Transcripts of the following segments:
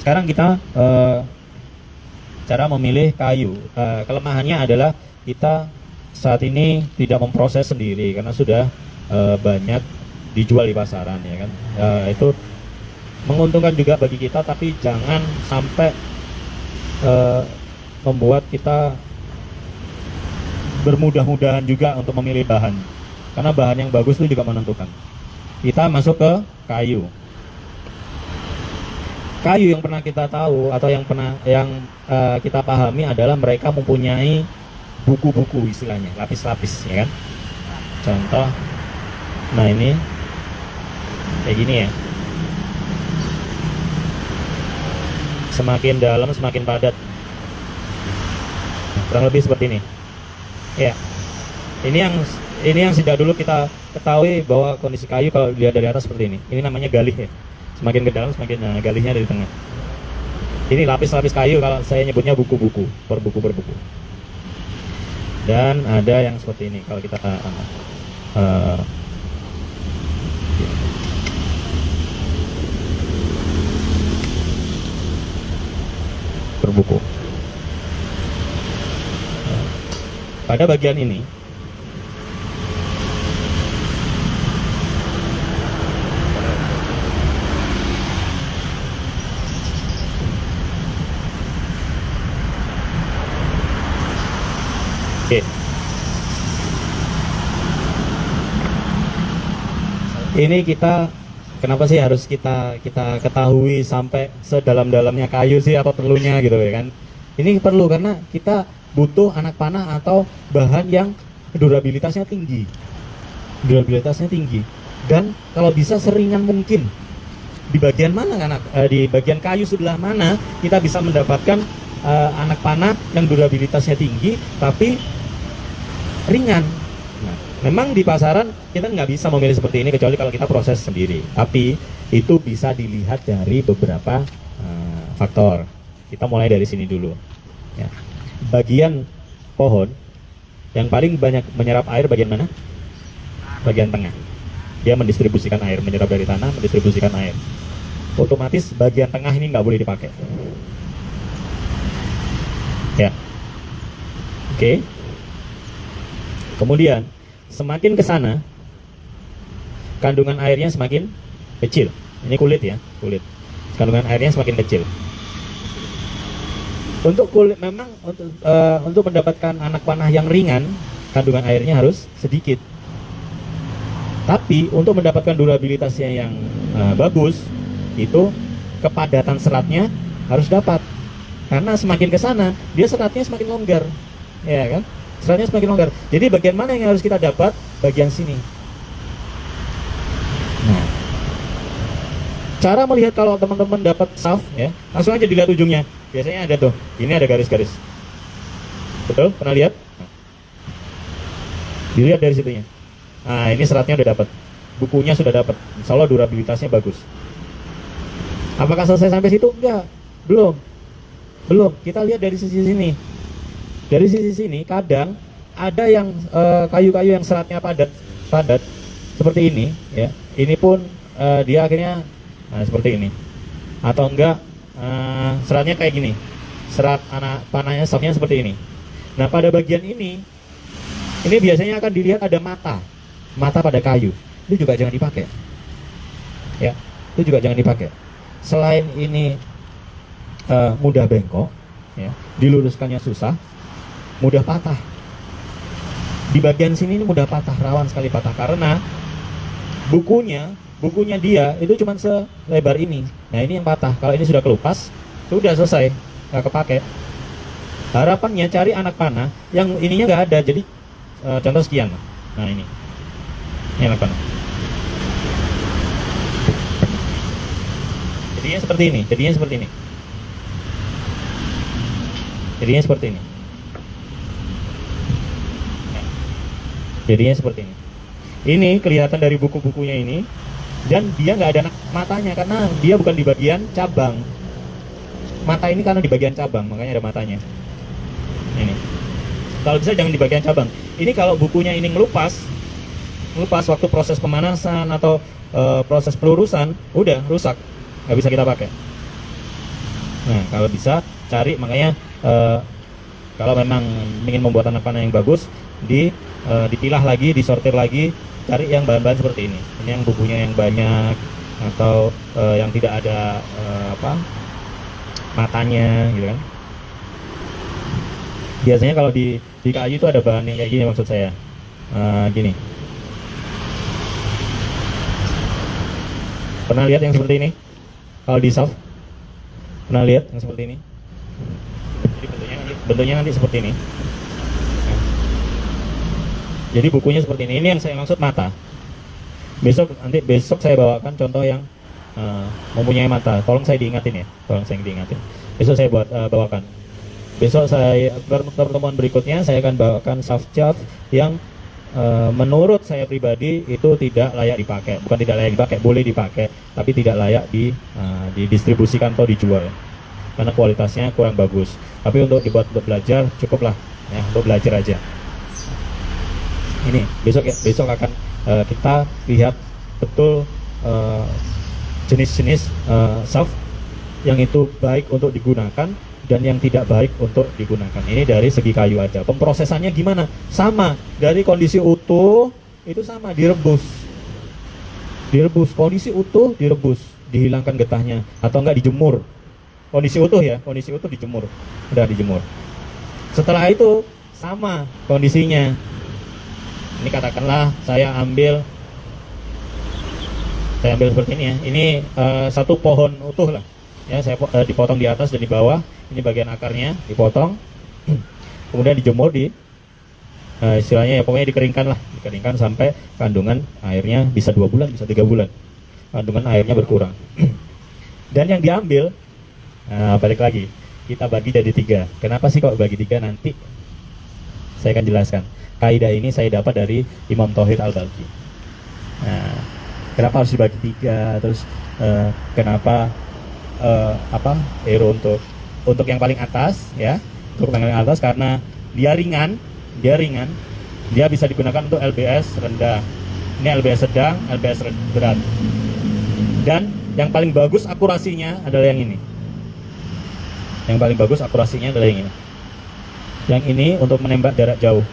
sekarang kita cara memilih kayu. Kelemahannya adalah kita saat ini tidak memproses sendiri karena sudah banyak dijual di pasaran, ya kan. Itu menguntungkan juga bagi kita, tapi jangan sampai membuat kita bermudah-mudahan juga untuk memilih bahan, karena bahan yang bagus itu juga menentukan. Kita masuk ke kayu. Kayu yang pernah kita tahu atau yang kita pahami adalah mereka mempunyai buku-buku, istilahnya lapis-lapis, ya kan. Contoh, nah ini kayak gini ya, semakin dalam semakin padat, kurang lebih seperti ini ya. Ini yang sejak dulu kita ketahui bahwa kondisi kayu kalau dilihat dari atas seperti ini namanya galih ya. Semakin ke dalam semakin galihnya dari tengah. Ini lapis-lapis kayu, kalau saya nyebutnya buku-buku, per buku. Dan ada yang seperti ini kalau kita per buku. Pada bagian ini oke. Ini kita kenapa sih harus kita ketahui sampai sedalam-dalamnya kayu sih, apa perlunya gitu ya kan? Ini perlu karena kita butuh anak panah atau bahan yang durabilitasnya tinggi. Dan kalau bisa seringan mungkin. Di bagian mana kan? Di bagian kayu sebelah mana kita bisa mendapatkan anak panah yang durabilitasnya tinggi tapi ringan. Nah, memang di pasaran kita nggak bisa memilih seperti ini kecuali kalau kita proses sendiri. Tapi itu bisa dilihat dari beberapa faktor. Kita mulai dari sini dulu. Ya. Bagian pohon yang paling banyak menyerap air bagian mana? Bagian tengah. Dia mendistribusikan air, menyerap dari tanah, mendistribusikan air. Otomatis bagian tengah ini nggak boleh dipakai. Ya, oke. Kemudian semakin ke sana, kandungan airnya semakin kecil. Ini kulit ya, kulit. Kandungan airnya semakin kecil. Untuk kulit memang untuk mendapatkan anak panah yang ringan, kandungan airnya harus sedikit. Tapi untuk mendapatkan durabilitasnya yang bagus, itu kepadatan seratnya harus dapat. Karena semakin ke sana, dia seratnya semakin longgar, ya kan? Seratnya semakin longgar. Jadi bagian mana yang harus kita dapat? Bagian sini. Nah, cara melihat kalau teman-teman dapat shaft, ya, langsung aja dilihat ujungnya. Biasanya ada tuh, ini ada garis-garis. Betul? Pernah lihat? Nah, dilihat dari situnya. Nah, ini seratnya udah dapat, bukunya sudah dapat. Insya Allah durabilitasnya bagus. Apakah selesai sampai situ? Enggak, belum. Kita lihat dari sisi sini. Dari sisi sini kadang ada yang kayu-kayu yang seratnya padat seperti ini, ya. Ini pun dia akhirnya seperti ini. Atau enggak seratnya kayak gini. Serat anak panahnya shaftnya seperti ini. Nah, pada bagian ini biasanya akan dilihat ada mata pada kayu. Itu juga jangan dipakai. Ya, itu juga jangan dipakai. Selain ini mudah bengkok, ya, diluruskannya susah, mudah patah. Di bagian sini ini mudah patah, rawan sekali patah karena bukunya dia itu cuma selebar ini. Nah, ini yang patah. Kalau ini sudah kelupas, sudah selesai, nggak kepake. Harapannya cari anak panah yang ininya nggak ada. Jadi contoh sekian. Nah, ini anak panah. Jadinya seperti ini. Jadinya seperti ini. Ini kelihatan dari buku-bukunya ini, dan dia nggak ada matanya karena dia bukan di bagian cabang. Mata ini karena di bagian cabang, makanya ada matanya. Ini. Kalau bisa jangan di bagian cabang. Ini kalau bukunya ini ngelupas waktu proses pemanasan atau proses pelurusan, udah rusak, nggak bisa kita pakai. Nah, kalau bisa cari, makanya kalau memang ingin membuat anak panah yang bagus, dipilah lagi, disortir lagi, cari yang bahan-bahan seperti ini. Ini yang bukunya yang banyak, atau yang tidak ada matanya, gitu kan. Biasanya kalau di kayu itu ada bahan yang kayak gini, maksud saya gini. Pernah lihat yang seperti ini? Kalau di soft, pernah lihat yang seperti ini? Jadi bentuknya nanti seperti ini. Nah, jadi bukunya seperti ini. Ini yang saya maksud mata. Besok saya bawakan contoh yang mempunyai mata. Tolong saya diingatin ya. Besok saya bawakan. Besok saya pertemuan berikutnya saya akan bawakan soft chalk yang menurut saya pribadi itu tidak layak dipakai. Bukan tidak layak dipakai, boleh dipakai, tapi tidak layak didistribusikan atau dijual karena kualitasnya kurang bagus. Tapi untuk dibuat untuk belajar cukuplah ya, untuk belajar aja. Ini besok akan kita lihat betul jenis-jenis soft yang itu baik untuk digunakan dan yang tidak baik untuk digunakan. Ini dari segi kayu aja. Pemprosesannya gimana? Sama, dari kondisi utuh itu sama, direbus, kondisi utuh direbus, dihilangkan getahnya, atau enggak dijemur. Kondisi utuh ya, kondisi utuh dijemur, udah dijemur. Setelah itu sama kondisinya. Ini katakanlah saya ambil seperti ini ya. Ini satu pohon utuh lah. Ya, saya dipotong di atas dan di bawah. Ini bagian akarnya dipotong, kemudian dijemur istilahnya ya, pokoknya dikeringkan sampai kandungan airnya bisa 2 bulan, bisa 3 bulan, kandungan airnya berkurang. Dan yang diambil, balik lagi, kita bagi jadi 3. Kenapa sih kok bagi 3? Nanti saya akan jelaskan. Kaidah ini saya dapat dari Imam Tauhid Al-Balkhi. Nah, kenapa harus dibagi 3? Terus kenapa untuk yang paling atas ya, untuk yang paling atas karena dia ringan, dia bisa digunakan untuk LBS rendah. Ini LBS sedang, LBS berat. Dan yang paling bagus akurasinya adalah yang ini. Yang paling bagus akurasinya adalah yang ini. Yang ini untuk menembak jarak jauh.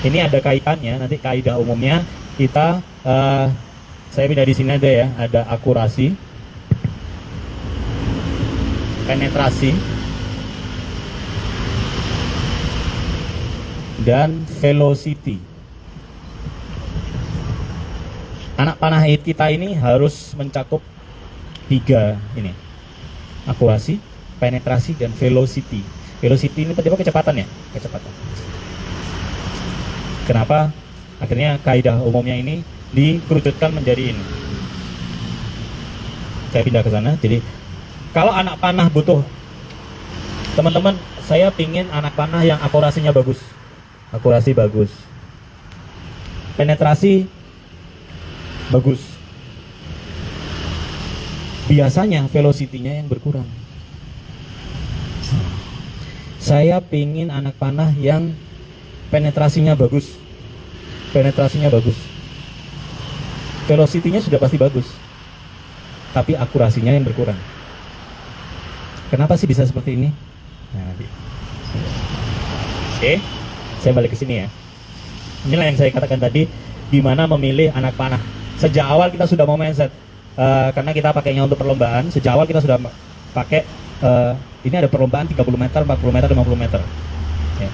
Ini ada kaitannya, nanti kaidah umumnya kita saya pindah di sini ada ya, ada akurasi, penetrasi, dan velocity. Anak panah kita ini harus mencakup 3 ini: akurasi, penetrasi, dan velocity. Velocity ini berarti kecepatan ya, kecepatan. Kenapa akhirnya kaidah umumnya ini dikerucutkan menjadi ini? Saya pindah ke sana. Jadi kalau anak panah butuh, teman-teman, saya pingin anak panah yang akurasinya bagus, akurasi bagus, penetrasi bagus. Biasanya velocity-nya yang berkurang. Saya pingin anak panah yang penetrasinya bagus, velocity-nya sudah pasti bagus, tapi akurasinya yang berkurang. Kenapa sih bisa seperti ini? Nah, oke, saya balik ke sini ya. Inilah yang saya katakan tadi, gimana memilih anak panah. Sejak awal kita sudah mau mindset, karena kita pakainya untuk perlombaan. Sejak awal kita sudah pakai, ini ada perlombaan 30 meter, 40 meter, 50 meter. Ya.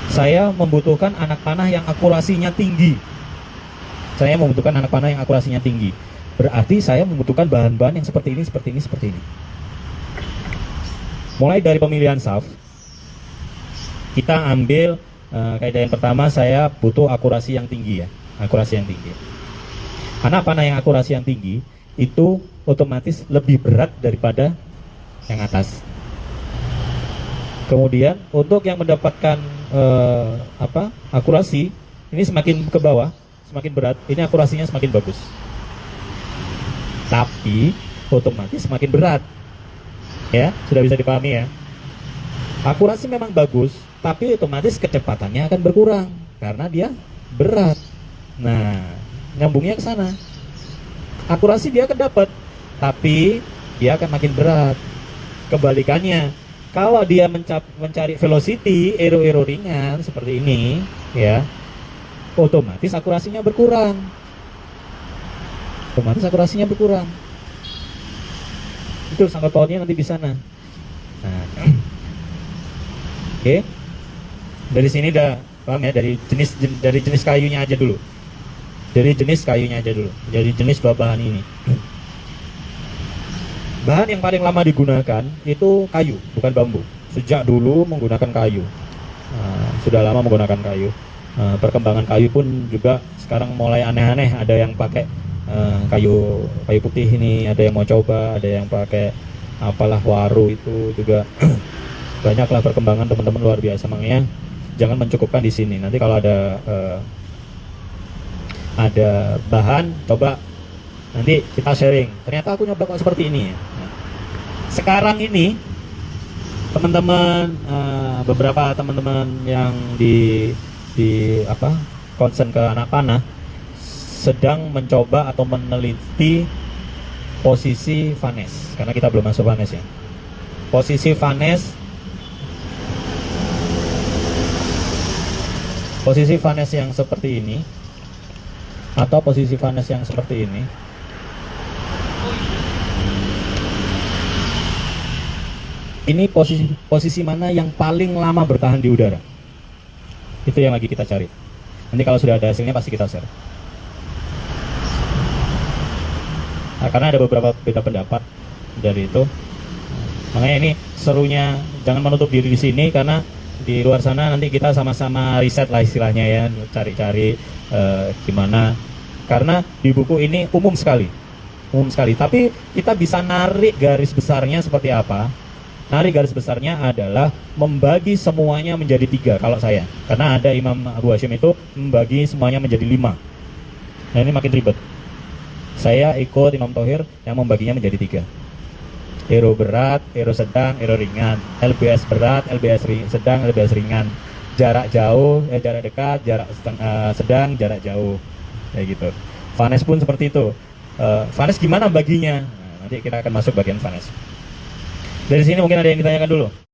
Saya membutuhkan anak panah yang akurasinya tinggi. Berarti saya membutuhkan bahan-bahan yang seperti ini. Mulai dari pemilihan shaft, kita ambil kaidah yang pertama, saya butuh akurasi yang tinggi ya, akurasi yang tinggi. Anak panah yang akurasi yang tinggi itu otomatis lebih berat daripada yang atas. Kemudian untuk yang mendapatkan akurasi ini semakin ke bawah, semakin berat, ini akurasinya semakin bagus. Tapi otomatis semakin berat. Ya, sudah bisa dipahami ya. Akurasi memang bagus, tapi otomatis kecepatannya akan berkurang karena dia berat. Nah, nyambungnya ke sana. Akurasi dia akan dapat, tapi dia akan makin berat. Kebalikannya, kalau dia mencari velocity, aero ringan seperti ini, ya, otomatis akurasinya berkurang. Itu sangkut pautnya nanti di sana. Nah, oke. Dari sini udah paham ya, dari jenis kayunya aja dulu. Dari jenis bahan ini. Bahan yang paling lama digunakan itu kayu, bukan bambu. Sejak dulu menggunakan kayu. Sudah lama menggunakan kayu. Perkembangan kayu pun juga sekarang mulai aneh-aneh. Ada yang pakai kayu putih ini, ada yang mau coba, ada yang pakai apalah waru, itu juga banyaklah perkembangan teman-teman, luar biasa. Makanya jangan mencukupkan di sini. Nanti kalau ada bahan, coba nanti kita sharing. Ternyata aku nyoba kok seperti ini ya. Nah, sekarang ini teman-teman, beberapa teman-teman yang di concern ke anak panah sedang mencoba atau meneliti posisi vanes, karena kita belum masuk vanes ya. Posisi vanes yang seperti ini, atau posisi vanes yang seperti ini, ini posisi mana yang paling lama bertahan di udara. Itu yang lagi kita cari. Nanti kalau sudah ada hasilnya pasti kita share. Nah, karena ada beberapa beda pendapat dari itu. Makanya ini serunya, jangan menutup diri di sini, karena di luar sana nanti kita sama-sama riset lah istilahnya ya, cari-cari gimana. Karena di buku ini umum sekali. Tapi kita bisa narik garis besarnya seperti apa. Narik garis besarnya adalah membagi semuanya menjadi 3 kalau saya. Karena ada Imam Abu Hashim itu membagi semuanya menjadi 5. Nah ini makin ribet. Saya ikut Imam Thohir yang membaginya menjadi 3. Aero berat, aero sedang, aero ringan. LBS berat, LBS sedang, LBS ringan. Jarak jauh, jarak dekat, jarak sedang, jarak jauh. Kayak gitu. Vanes pun seperti itu. Vanes gimana baginya? Nah, nanti kita akan masuk bagian vanes. Dari sini mungkin ada yang ditanyakan dulu.